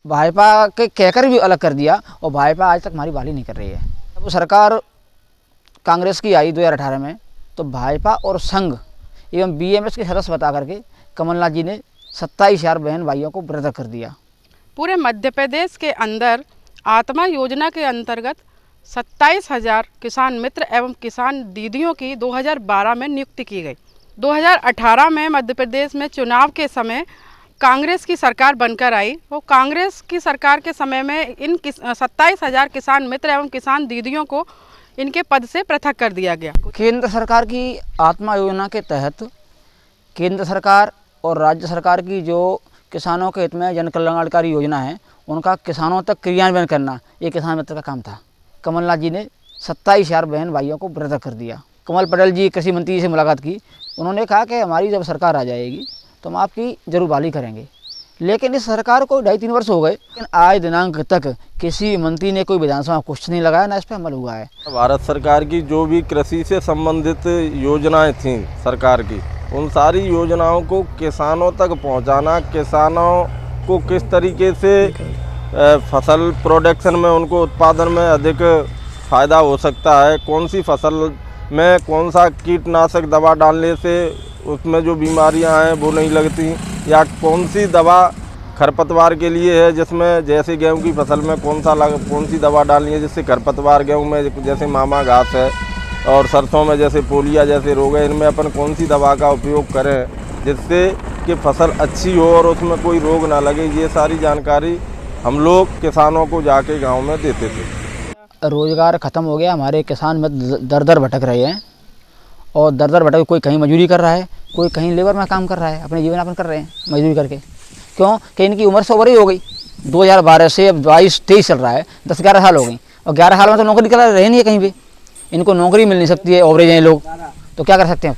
भाजपा के कहकर भी अलग कर दिया और भाजपा आज तक हमारी बाली नहीं कर रही है। अब सरकार कांग्रेस की आई 2018 में तो भाजपा और संघ एवं बीएमएस के सदस्य बता करके कमलनाथ जी ने 27,000 बहन भाइयों को वृद्ध कर दिया। पूरे मध्य प्रदेश के अंदर आत्मा योजना के अंतर्गत 27,000 किसान मित्र एवं किसान दीदियों की 2012 में नियुक्ति की गई। 2018 में मध्य प्रदेश में चुनाव के समय कांग्रेस की सरकार बनकर आई। वो कांग्रेस की सरकार के समय में इन 27,000 किसान मित्र एवं किसान दीदियों को इनके पद से पृथक कर दिया गया। केंद्र सरकार की आत्मा योजना के तहत केंद्र सरकार और राज्य सरकार की जो किसानों के हित में जन कल्याणकारी योजना है उनका किसानों तक क्रियान्वयन करना ये किसान मित्र का काम था। कमलनाथ जी ने 27,000 बहन भाइयों को वृद्ध कर दिया। कमल पटेल जी कृषि मंत्री जी से मुलाकात की, उन्होंने कहा कि हमारी जब सरकार आ जाएगी तो हम आपकी जरूर बहाली करेंगे। लेकिन इस सरकार को 2.5-3 वर्ष हो गए, लेकिन आज दिनांक तक किसी मंत्री ने कोई विधानसभा में क्वेश्चन नहीं लगाया, ना इस पर अमल हुआ है। भारत सरकार की जो भी कृषि से संबंधित योजनाएं थीं सरकार की, उन सारी योजनाओं को किसानों तक पहुंचाना, किसानों को किस तरीके से फसल प्रोडक्शन में उनको उत्पादन में अधिक फ़ायदा हो सकता है, कौन सी फसल में कौन सा कीटनाशक दवा डालने से उसमें जो बीमारियां हैं वो नहीं लगती, या कौन सी दवा खरपतवार के लिए है, जिसमें जैसे गेहूं की फसल में कौन सी दवा डालनी है जिससे खरपतवार, गेहूं में जैसे मामा घास है और सरसों में जैसे पोलिया जैसे रोग है, इनमें अपन कौन सी दवा का उपयोग करें जिससे कि फसल अच्छी हो और उसमें कोई रोग ना लगे, ये सारी जानकारी हम लोग किसानों को जाके गाँव में देते थे। रोज़गार ख़त्म हो गया, हमारे किसान में दर दर भटक रहे हैं और दर दर भटक, कोई कहीं मजदूरी कर रहा है, कोई कहीं लेबर में काम कर रहा है, अपने जीवन यापन कर रहे हैं मजदूरी करके। क्यों कि इनकी उम्र से ओवर ही हो गई, 2012 से अब 22-23 चल रहा है, 10-11 साल हो गई और 11 साल में तो नौकरी कर रहे नहीं है कहीं भी, इनको नौकरी मिल नहीं सकती है, ओवरेज हैं लोग, तो क्या कर सकते हैं।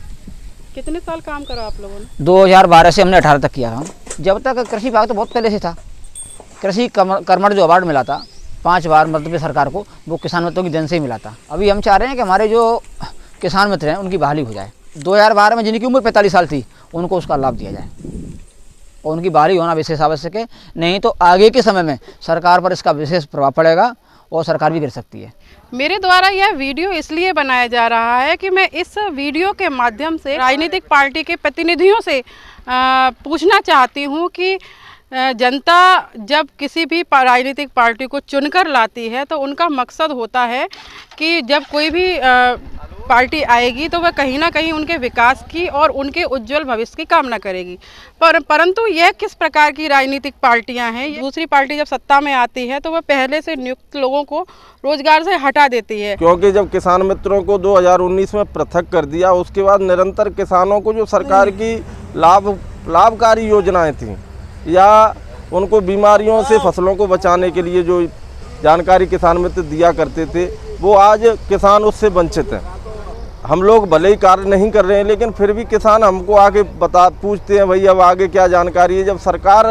कितने साल काम करा आप लोगों ने? 2012 से हमने 18 तक किया था। जब तक कृषि विभाग तो बहुत पहले से था। कृषि कर्मठ जो अवार्ड मिला था 5 बार मध्य प्रदेश सरकार को, वो किसान मित्रों की देन से ही मिला था। अभी हम चाह रहे हैं कि हमारे जो किसान मित्र हैं उनकी बहाली हो जाए। 2012 में जिनकी उम्र 45 साल थी उनको उसका लाभ दिया जाए और उनकी बहाली होना विशेष आवश्यक है, नहीं तो आगे के समय में सरकार पर इसका विशेष प्रभाव पड़ेगा और सरकार भी गिर सकती है। मेरे द्वारा यह वीडियो इसलिए बनाया जा रहा है कि मैं इस वीडियो के माध्यम से राजनीतिक पार्टी के प्रतिनिधियों से पूछना चाहती हूँ कि जनता जब किसी भी राजनीतिक पार्टी को चुनकर लाती है तो उनका मकसद होता है कि जब कोई भी पार्टी आएगी तो वह कहीं ना कहीं उनके विकास की और उनके उज्जवल भविष्य की कामना करेगी। परंतु यह किस प्रकार की राजनीतिक पार्टियां हैं, दूसरी पार्टी जब सत्ता में आती है तो वह पहले से नियुक्त लोगों को रोजगार से हटा देती है। क्योंकि जब किसान मित्रों को 2019 में पृथक कर दिया, उसके बाद निरंतर किसानों को जो सरकार की लाभकारी योजनाएं थी या उनको बीमारियों से फसलों को बचाने के लिए जो जानकारी किसान मित्र दिया करते थे, वो आज किसान उससे वंचित हैं। हम लोग भले ही कार्य नहीं कर रहे हैं, लेकिन फिर भी किसान हमको आगे पूछते हैं, भाई अब आगे क्या जानकारी है। जब सरकार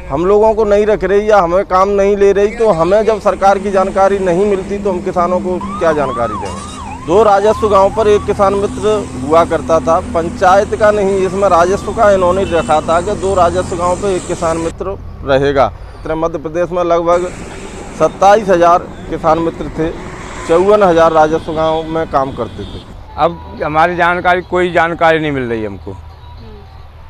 हम लोगों को नहीं रख रही या हमें काम नहीं ले रही, तो हमें जब सरकार की जानकारी नहीं मिलती तो हम किसानों को क्या जानकारी दें। 2 राजस्व गाँव पर एक किसान मित्र हुआ करता था, पंचायत का नहीं, इसमें राजस्व का इन्होंने रखा था कि 2 राजस्व गाँव पर एक किसान मित्र रहेगा। मध्य प्रदेश में लगभग 27,000 किसान मित्र थे, 54,000 राजस्व गाँव में काम करते थे। अब हमारी जानकारी, कोई जानकारी नहीं मिल रही हमको।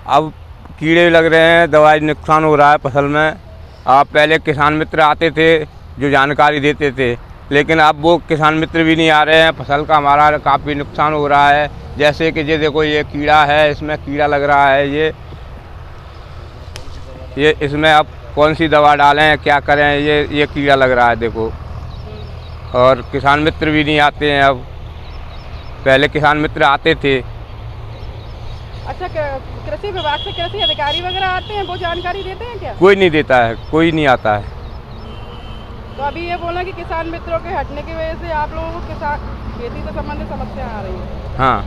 अब कीड़े लग रहे हैं, दवाई नुकसान हो रहा है फसल में। अब पहले किसान मित्र आते थे जो जानकारी देते थे, लेकिन अब वो किसान मित्र भी नहीं आ रहे हैं। फसल का हमारा काफ़ी नुकसान हो रहा है। जैसे कि ये देखो, ये कीड़ा है, इसमें कीड़ा लग रहा है, ये इसमें अब कौन सी दवा डालें, क्या करें, ये कीड़ा लग रहा है देखो। और किसान मित्र भी नहीं आते हैं अब, पहले किसान मित्र आते थे। अच्छा, कृषि विभाग से कृषि अधिकारी वगैरह आते हैं, वो जानकारी देते हैं क्या? कोई नहीं देता है, कोई नहीं आता है। तो अभी ये बोला कि किसान मित्रों के हटने की वजह से आप लोगों को खेती से संबंधित समस्या आ रही है। हाँ,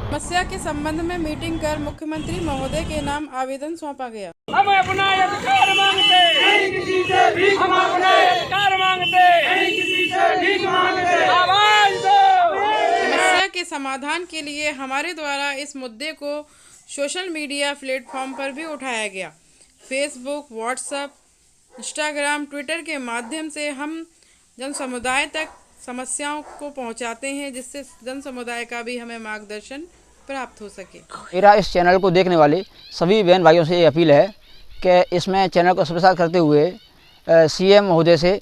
समस्या के संबंध में मीटिंग कर मुख्यमंत्री महोदय के नाम आवेदन सौंपा गया। हम अपना अधिकार मांगते हैं, किसी से भीख मांगते, अधिकार मांगते हैं, किसी से भीख मांगते, आवाज दो। समस्या के समाधान के लिए हमारे द्वारा इस मुद्दे को सोशल मीडिया प्लेटफॉर्म पर भी उठाया गया। फेसबुक, व्हाट्सएप इंस्टाग्राम, ट्विटर के माध्यम से हम जन समुदाय तक समस्याओं को पहुंचाते हैं, जिससे जन समुदाय का भी हमें मार्गदर्शन प्राप्त हो सके। मेरा इस चैनल को देखने वाले सभी बहन भाइयों से ये अपील है कि इसमें चैनल को सब्सक्राइब करते हुए सीएम महोदय से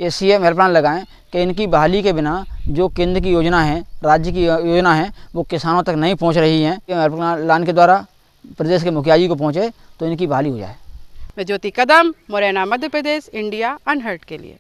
ये सीएम हेल्पलाइन लगाएं कि इनकी बहाली के बिना जो केंद्र की योजना है, राज्य की योजना है, वो किसानों तक नहीं पहुंच रही हैं। हेल्पलाइन के द्वारा प्रदेश के मुखिया जी को पहुंचे तो इनकी बहाली हो जाए। मैं ज्योति कदम, मुरैना, मध्य प्रदेश, इंडिया अनहर्ट के लिए।